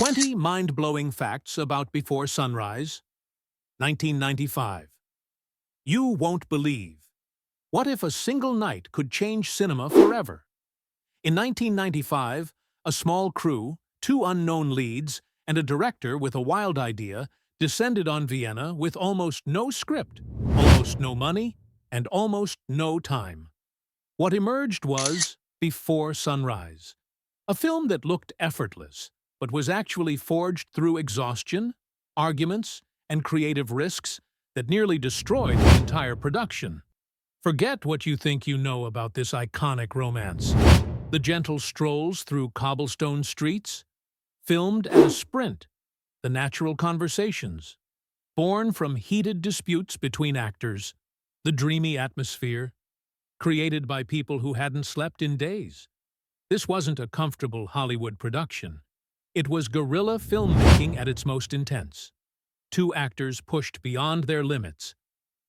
20 mind-blowing facts about Before Sunrise, 1995. You won't believe. What if a single night could change cinema forever? In 1995, a small crew, two unknown leads, and a director with a wild idea descended on Vienna with almost no script, almost no money, and almost no time. What emerged was Before Sunrise, a film that looked effortless, but was actually forged through exhaustion, arguments, and creative risks that nearly destroyed the entire production. Forget what you think you know about this iconic romance. The gentle strolls through cobblestone streets, filmed at a sprint, the natural conversations, born from heated disputes between actors, the dreamy atmosphere, created by people who hadn't slept in days. This wasn't a comfortable Hollywood production. It was guerrilla filmmaking at its most intense. Two actors pushed beyond their limits,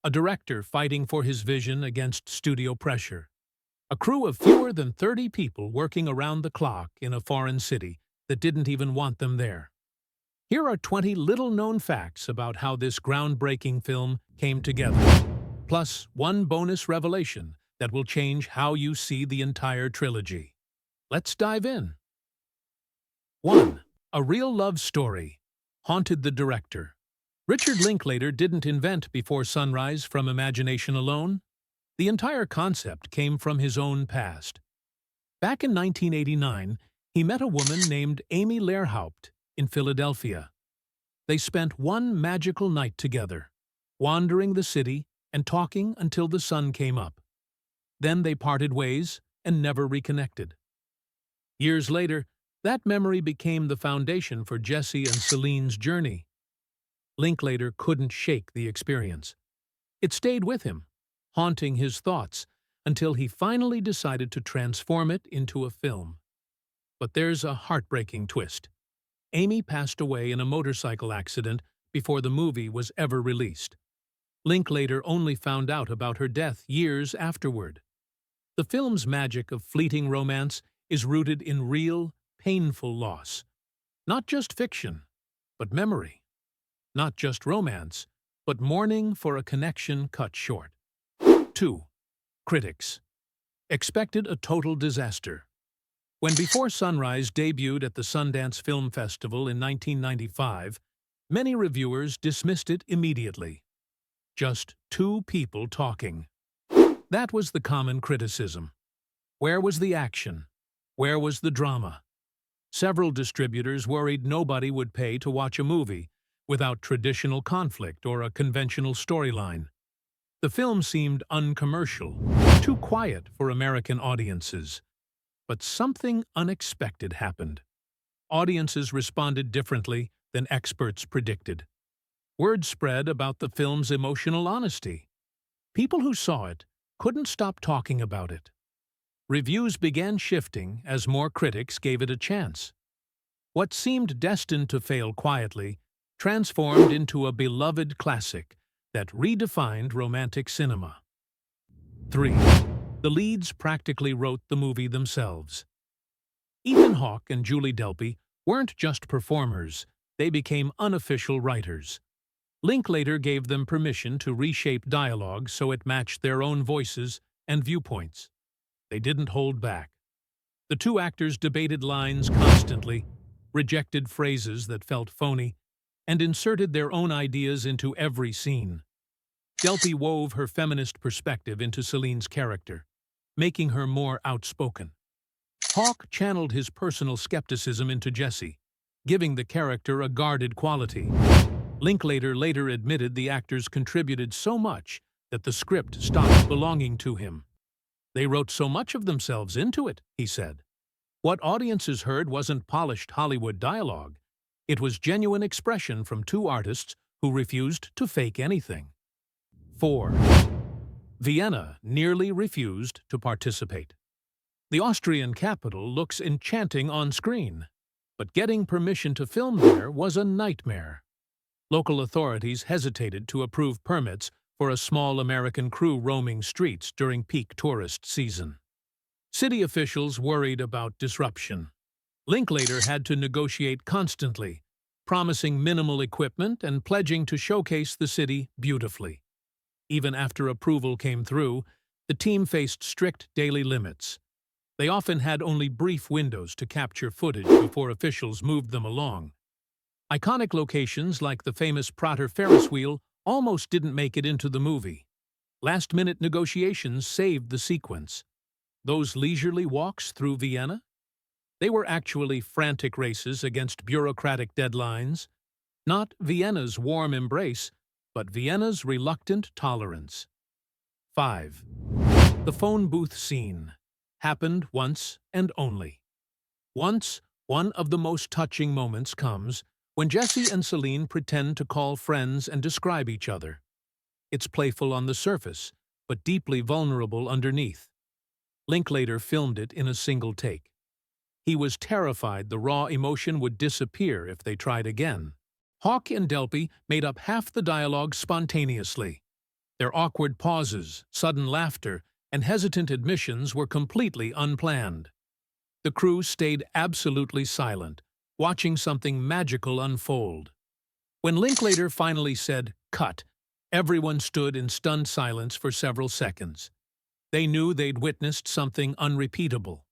a director fighting for his vision against studio pressure, a crew of fewer than 30 people working around the clock in a foreign city that didn't even want them there. Here are 20 little-known facts about how this groundbreaking film came together, plus one bonus revelation that will change how you see the entire trilogy. Let's dive in. 1. A real love story haunted the director. Richard Linklater didn't invent Before Sunrise from imagination alone. The entire concept came from his own past. Back in 1989, he met a woman named Amy Lehrhaupt in Philadelphia. They spent one magical night together, wandering the city and talking until the sun came up. Then they parted ways and never reconnected. Years later, that memory became the foundation for Jesse and Celine's journey. Linklater couldn't shake the experience. It stayed with him, haunting his thoughts, until he finally decided to transform it into a film. But there's a heartbreaking twist. Amy passed away in a motorcycle accident before the movie was ever released. Linklater only found out about her death years afterward. The film's magic of fleeting romance is rooted in real, painful loss. Not just fiction, but memory. Not just romance, but mourning for a connection cut short. 2. Critics expected a total disaster. When Before Sunrise debuted at the Sundance Film Festival in 1995, many reviewers dismissed it immediately. Just two people talking. That was the common criticism. Where was the action? Where was the drama? Several distributors worried nobody would pay to watch a movie without traditional conflict or a conventional storyline. The film seemed uncommercial, too quiet for American audiences. But something unexpected happened. Audiences responded differently than experts predicted. Word spread about the film's emotional honesty. People who saw it couldn't stop talking about it. Reviews began shifting as more critics gave it a chance. What seemed destined to fail quietly transformed into a beloved classic that redefined romantic cinema. 3. The leads practically wrote the movie themselves. Ethan Hawke and Julie Delpy weren't just performers, they became unofficial writers. Linklater gave them permission to reshape dialogue so it matched their own voices and viewpoints. They didn't hold back. The two actors debated lines constantly, rejected phrases that felt phony, and inserted their own ideas into every scene. Delpy wove her feminist perspective into Celine's character, making her more outspoken. Hawke channeled his personal skepticism into Jesse, giving the character a guarded quality. Linklater later admitted the actors contributed so much that the script stopped belonging to him. They wrote so much of themselves into it, he said. What audiences heard wasn't polished Hollywood dialogue. It was genuine expression from two artists who refused to fake anything. 4. Vienna nearly refused to participate. The Austrian capital looks enchanting on screen, but getting permission to film there was a nightmare. Local authorities hesitated to approve permits for a small American crew roaming streets during peak tourist season. City officials worried about disruption. Linklater had to negotiate constantly, promising minimal equipment and pledging to showcase the city beautifully. Even after approval came through, the team faced strict daily limits. They often had only brief windows to capture footage before officials moved them along. Iconic locations like the famous Prater Ferris wheel almost didn't make it into the movie. Last-minute negotiations saved the sequence. Those leisurely walks through Vienna? They were actually frantic races against bureaucratic deadlines. Not Vienna's warm embrace, but Vienna's reluctant tolerance. 5. The phone booth scene happened once and only. Once, one of the most touching moments comes when Jesse and Celine pretend to call friends and describe each other. It's playful on the surface, but deeply vulnerable underneath. Linklater filmed it in a single take. He was terrified the raw emotion would disappear if they tried again. Hawke and Delpy made up half the dialogue spontaneously. Their awkward pauses, sudden laughter, and hesitant admissions were completely unplanned. The crew stayed absolutely silent, watching something magical unfold. When Linklater finally said, "Cut," everyone stood in stunned silence for several seconds. They knew they'd witnessed something unrepeatable.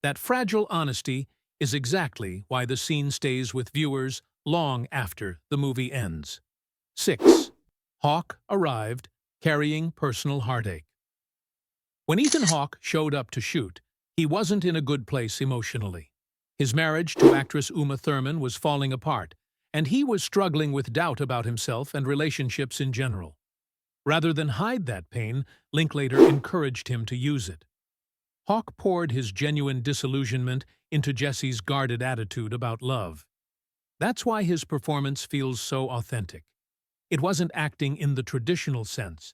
That fragile honesty is exactly why the scene stays with viewers long after the movie ends. 6. Hawke arrived, carrying personal heartache. When Ethan Hawke showed up to shoot, he wasn't in a good place emotionally. His marriage to actress Uma Thurman was falling apart, and he was struggling with doubt about himself and relationships in general. Rather than hide that pain, Linklater encouraged him to use it. Hawke poured his genuine disillusionment into Jesse's guarded attitude about love. That's why his performance feels so authentic. It wasn't acting in the traditional sense.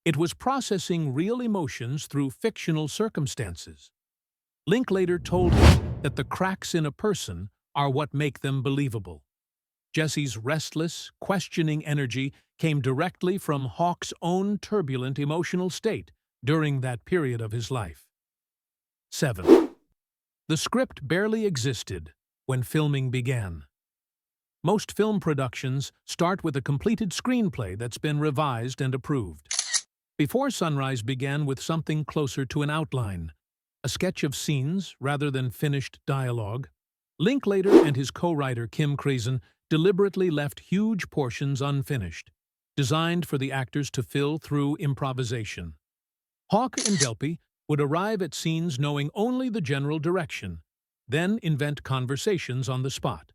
It was processing real emotions through fictional circumstances. Linklater told him that the cracks in a person are what make them believable. Jesse's restless, questioning energy came directly from Hawke's own turbulent emotional state during that period of his life. 7. The script barely existed when filming began. Most film productions start with a completed screenplay that's been revised and approved. Before Sunrise began with something closer to an outline, a sketch of scenes rather than finished dialogue. Linklater and his co-writer Kim Kreisen deliberately left huge portions unfinished, designed for the actors to fill through improvisation. Hawke and Delpy would arrive at scenes knowing only the general direction, then invent conversations on the spot.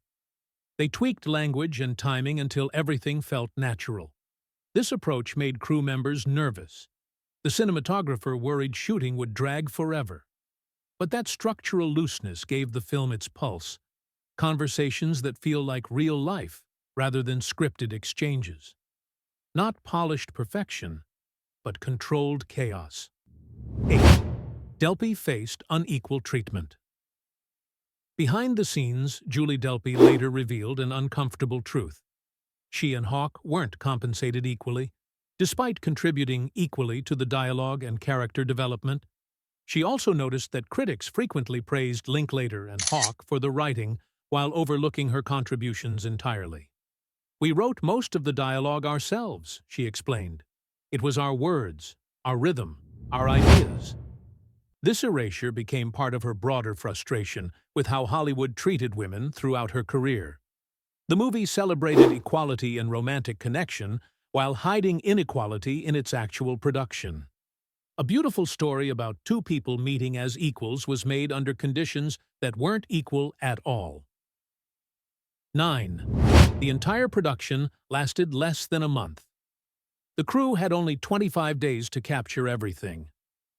They tweaked language and timing until everything felt natural. This approach made crew members nervous. The cinematographer worried shooting would drag forever. But that structural looseness gave the film its pulse, conversations that feel like real life rather than scripted exchanges. Not polished perfection, but controlled chaos. 8. Delpy faced unequal treatment. Behind the scenes, Julie Delpy later revealed an uncomfortable truth. She and Hawke weren't compensated equally, despite contributing equally to the dialogue and character development. She also noticed that critics frequently praised Linklater and Hawke for the writing while overlooking her contributions entirely. "We wrote most of the dialogue ourselves," she explained. "It was our words, our rhythm, our ideas." This erasure became part of her broader frustration with how Hollywood treated women throughout her career. The movie celebrated equality and romantic connection while hiding inequality in its actual production. A beautiful story about two people meeting as equals was made under conditions that weren't equal at all. 9. The entire production lasted less than a month. The crew had only 25 days to capture everything.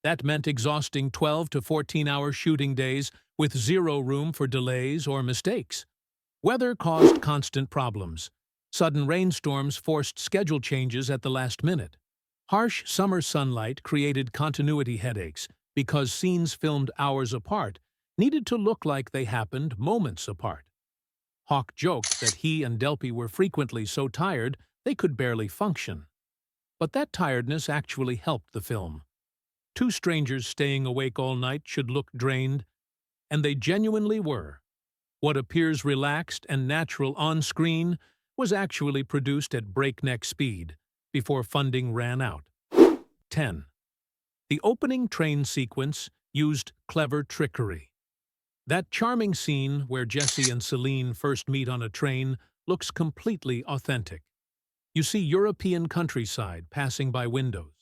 That meant exhausting 12 to 14-hour shooting days with zero room for delays or mistakes. Weather caused constant problems. Sudden rainstorms forced schedule changes at the last minute. Harsh summer sunlight created continuity headaches because scenes filmed hours apart needed to look like they happened moments apart. Hawke joked that he and Delpy were frequently so tired they could barely function. But that tiredness actually helped the film. Two strangers staying awake all night should look drained, and they genuinely were. What appears relaxed and natural on screen was actually produced at breakneck speed before funding ran out. 10. The opening train sequence used clever trickery. That charming scene where Jesse and Celine first meet on a train looks completely authentic. You see European countryside passing by windows.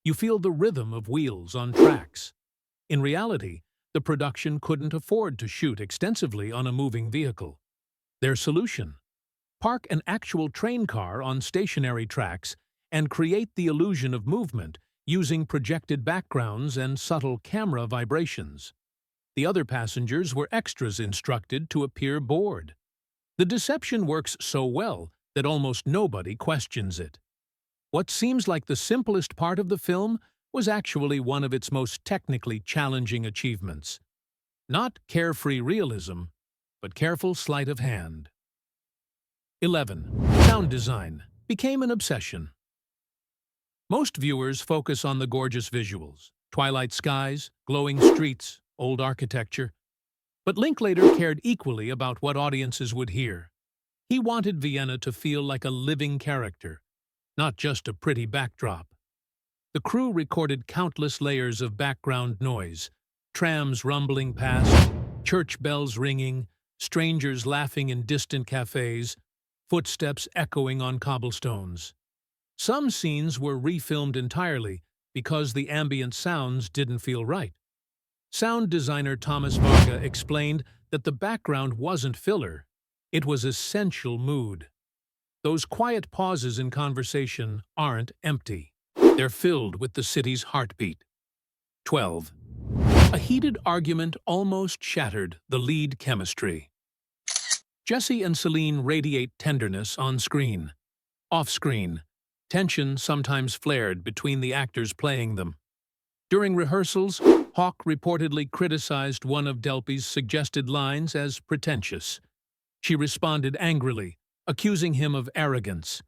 You feel the rhythm of wheels on tracks. In reality, the production couldn't afford to shoot extensively on a moving vehicle. Their solution? Park an actual train car on stationary tracks and create the illusion of movement using projected backgrounds and subtle camera vibrations. The other passengers were extras instructed to appear bored. The deception works so well that almost nobody questions it. What seems like the simplest part of the film was actually one of its most technically challenging achievements. Not carefree realism, but careful sleight of hand. 11. Sound design became an obsession. Most viewers focus on the gorgeous visuals, twilight skies, glowing streets, old architecture. But Linklater cared equally about what audiences would hear. He wanted Vienna to feel like a living character, not just a pretty backdrop. The crew recorded countless layers of background noise, trams rumbling past, church bells ringing, strangers laughing in distant cafes, footsteps echoing on cobblestones. Some scenes were refilmed entirely because the ambient sounds didn't feel right. Sound designer Thomas Varga explained that the background wasn't filler, it was essential mood. Those quiet pauses in conversation aren't empty. They're filled with the city's heartbeat. 12. A heated argument almost shattered the lead chemistry. Jesse and Celine radiate tenderness on screen. Off-screen, tension sometimes flared between the actors playing them. During rehearsals, Hawke reportedly criticized one of Delpy's suggested lines as pretentious. She responded angrily, accusing him of arrogance.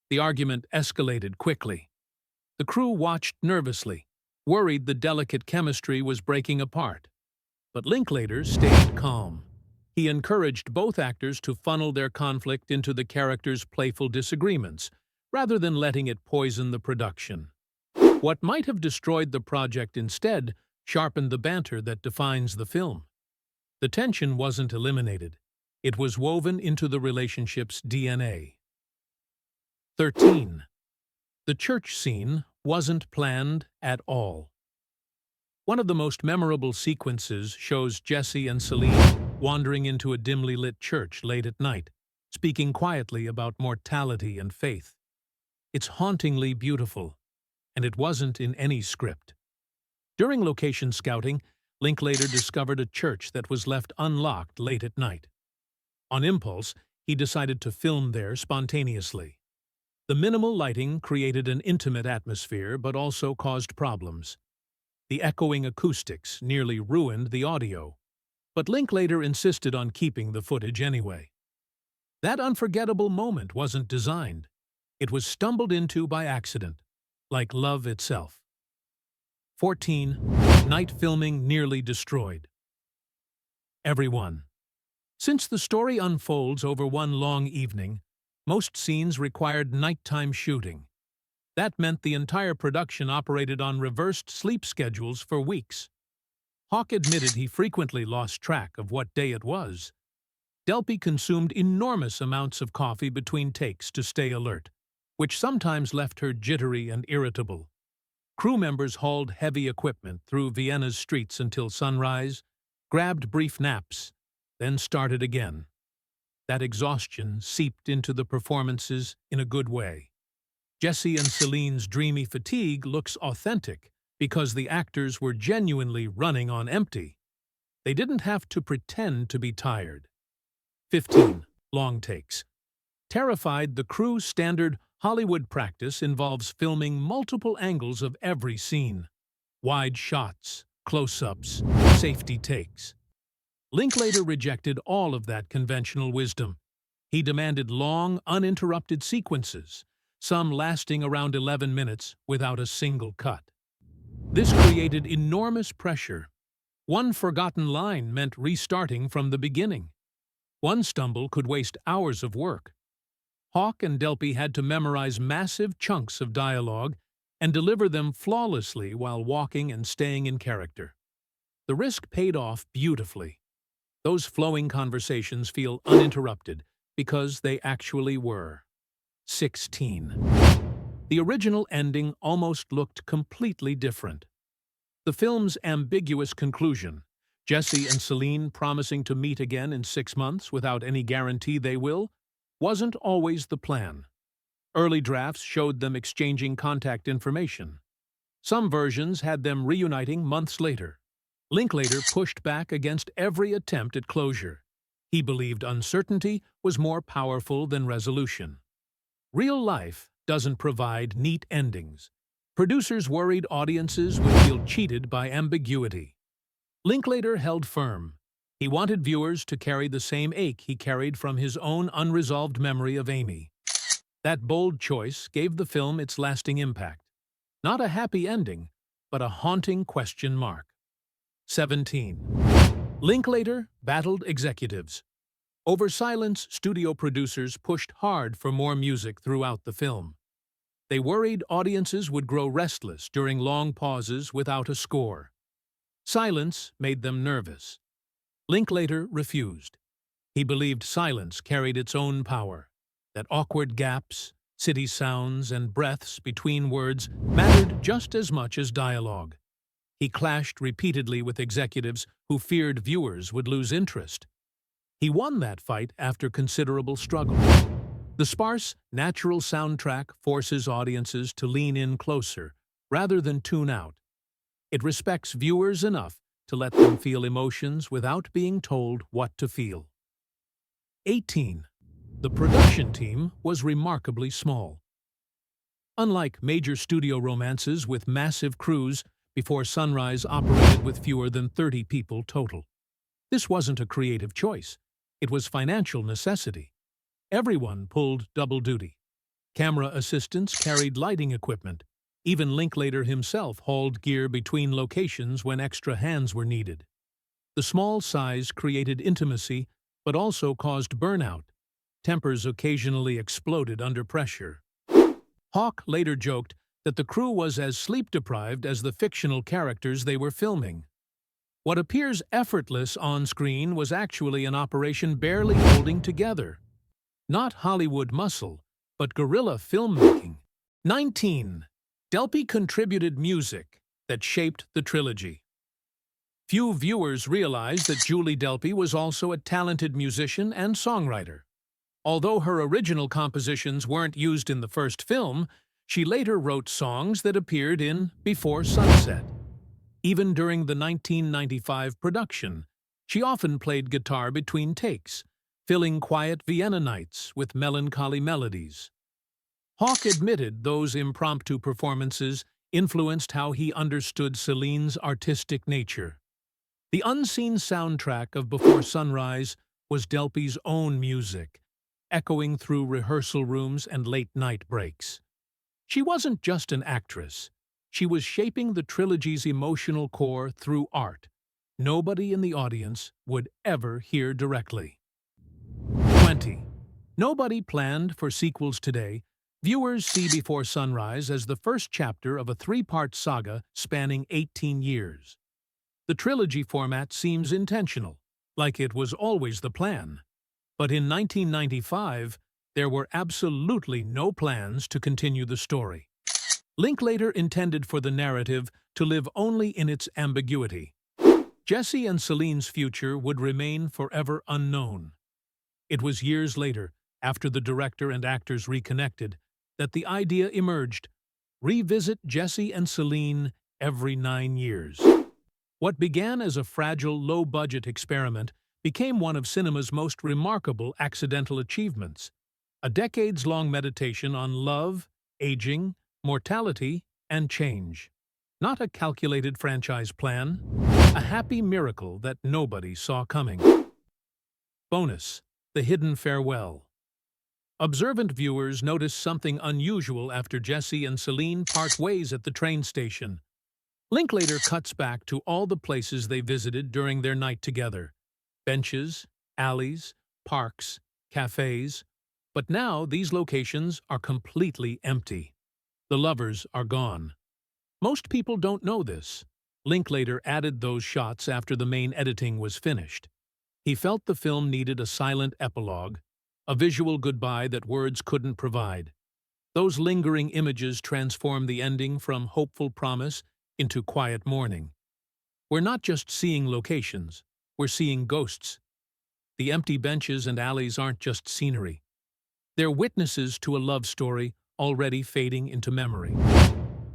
The argument escalated quickly. The crew watched nervously, worried the delicate chemistry was breaking apart. But Linklater stayed calm. He encouraged both actors to funnel their conflict into the characters' playful disagreements, rather than letting it poison the production. What might have destroyed the project instead sharpened the banter that defines the film. The tension wasn't eliminated. It was woven into the relationship's DNA. 13. The church scene wasn't planned at all. One of the most memorable sequences shows Jesse and Celine wandering into a dimly lit church late at night, speaking quietly about mortality and faith. It's hauntingly beautiful, and it wasn't in any script. During location scouting, Linklater discovered a church that was left unlocked late at night. On impulse, he decided to film there spontaneously. The minimal lighting created an intimate atmosphere but also caused problems. The echoing acoustics nearly ruined the audio, but Linklater insisted on keeping the footage anyway. That unforgettable moment wasn't designed. It was stumbled into by accident, like love itself. 14. Night filming nearly destroyed. Everyone. Since the story unfolds over one long evening, most scenes required nighttime shooting. That meant the entire production operated on reversed sleep schedules for weeks. Hawke admitted he frequently lost track of what day it was. Delpy consumed enormous amounts of coffee between takes to stay alert, which sometimes left her jittery and irritable. Crew members hauled heavy equipment through Vienna's streets until sunrise, grabbed brief naps, then started again. That exhaustion seeped into the performances in a good way. Jesse and Celine's dreamy fatigue looks authentic because the actors were genuinely running on empty. They didn't have to pretend to be tired. 15. Long takes. Terrified, the crew's standard Hollywood practice involves filming multiple angles of every scene. Wide shots, close-ups, safety takes. Linklater rejected all of that conventional wisdom. He demanded long, uninterrupted sequences, some lasting around 11 minutes without a single cut. This created enormous pressure. One forgotten line meant restarting from the beginning. One stumble could waste hours of work. Hawke and Delpy had to memorize massive chunks of dialogue and deliver them flawlessly while walking and staying in character. The risk paid off beautifully. Those flowing conversations feel uninterrupted because they actually were. 16. The original ending almost looked completely different. The film's ambiguous conclusion, Jesse and Celine promising to meet again in 6 months without any guarantee they will, wasn't always the plan. Early drafts showed them exchanging contact information. Some versions had them reuniting months later. Linklater pushed back against every attempt at closure. He believed uncertainty was more powerful than resolution. Real life doesn't provide neat endings. Producers worried audiences would feel cheated by ambiguity. Linklater held firm. He wanted viewers to carry the same ache he carried from his own unresolved memory of Amy. That bold choice gave the film its lasting impact. Not a happy ending, but a haunting question mark. 17. Linklater battled executives. Over silence, studio producers pushed hard for more music throughout the film. They worried audiences would grow restless during long pauses without a score. Silence made them nervous. Linklater refused. He believed silence carried its own power, that awkward gaps, city sounds, and breaths between words mattered just as much as dialogue. He clashed repeatedly with executives who feared viewers would lose interest. He won that fight after considerable struggle. The sparse, natural soundtrack forces audiences to lean in closer, rather than tune out. It respects viewers enough to let them feel emotions without being told what to feel. 18. The production team was remarkably small. Unlike major studio romances with massive crews, Before Sunrise operated with fewer than 30 people total. This wasn't a creative choice. It was financial necessity. Everyone pulled double duty. Camera assistants carried lighting equipment. Even Linklater himself hauled gear between locations when extra hands were needed. The small size created intimacy, but also caused burnout. Tempers occasionally exploded under pressure. Hawke later joked that the crew was as sleep-deprived as the fictional characters they were filming. What appears effortless on screen was actually an operation barely holding together. Not Hollywood muscle, but guerrilla filmmaking. 19. Delpy contributed music that shaped the trilogy. Few viewers realized that Julie Delpy was also a talented musician and songwriter. Although her original compositions weren't used in the first film, she later wrote songs that appeared in Before Sunset. Even during the 1995 production, she often played guitar between takes, filling quiet Vienna nights with melancholy melodies. Hawke admitted those impromptu performances influenced how he understood Celine's artistic nature. The unseen soundtrack of Before Sunrise was Delpy's own music, echoing through rehearsal rooms and late-night breaks. She wasn't just an actress. She was shaping the trilogy's emotional core through art. Nobody in the audience would ever hear directly. 20. Nobody planned for sequels today. Viewers see Before Sunrise as the first chapter of a 3-part saga spanning 18 years. The trilogy format seems intentional, like it was always the plan. But in 1995, there were absolutely no plans to continue the story. Linklater intended for the narrative to live only in its ambiguity. Jesse and Celine's future would remain forever unknown. It was years later, after the director and actors reconnected, that the idea emerged: revisit Jesse and Celine every 9 years. What began as a fragile, low-budget experiment became one of cinema's most remarkable accidental achievements. A decades-long meditation on love, aging, mortality, and change. Not a calculated franchise plan, a happy miracle that nobody saw coming. Bonus: the hidden farewell. Observant viewers noticed something unusual after Jesse and Celine part ways at the train station. Linklater cuts back to all the places they visited during their night together: benches, alleys, parks, cafes, but now these locations are completely empty. The lovers are gone. Most people don't know this. Linklater added those shots after the main editing was finished. He felt the film needed a silent epilogue, a visual goodbye that words couldn't provide. Those lingering images transform the ending from hopeful promise into quiet mourning. We're not just seeing locations, we're seeing ghosts. The empty benches and alleys aren't just scenery. They're witnesses to a love story already fading into memory.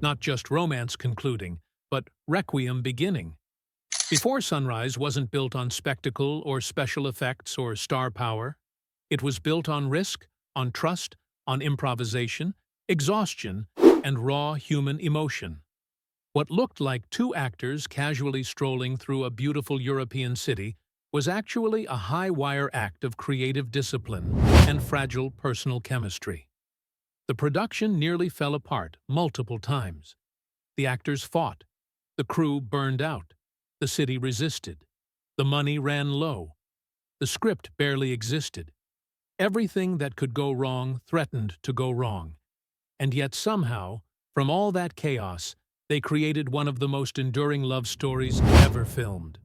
Not just romance concluding, but requiem beginning. Before Sunrise wasn't built on spectacle or special effects or star power. It was built on risk, on trust, on improvisation, exhaustion, and raw human emotion. What looked like two actors casually strolling through a beautiful European city was actually a high-wire act of creative discipline and fragile personal chemistry. The production nearly fell apart multiple times. The actors fought. The crew burned out. The city resisted. The money ran low. The script barely existed. Everything that could go wrong threatened to go wrong. And yet somehow, from all that chaos, they created one of the most enduring love stories ever filmed.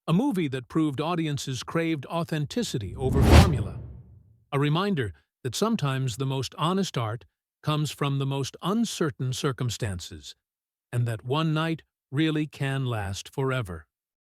A movie that proved audiences craved authenticity over formula. A reminder that sometimes the most honest art comes from the most uncertain circumstances, and that one night really can last forever.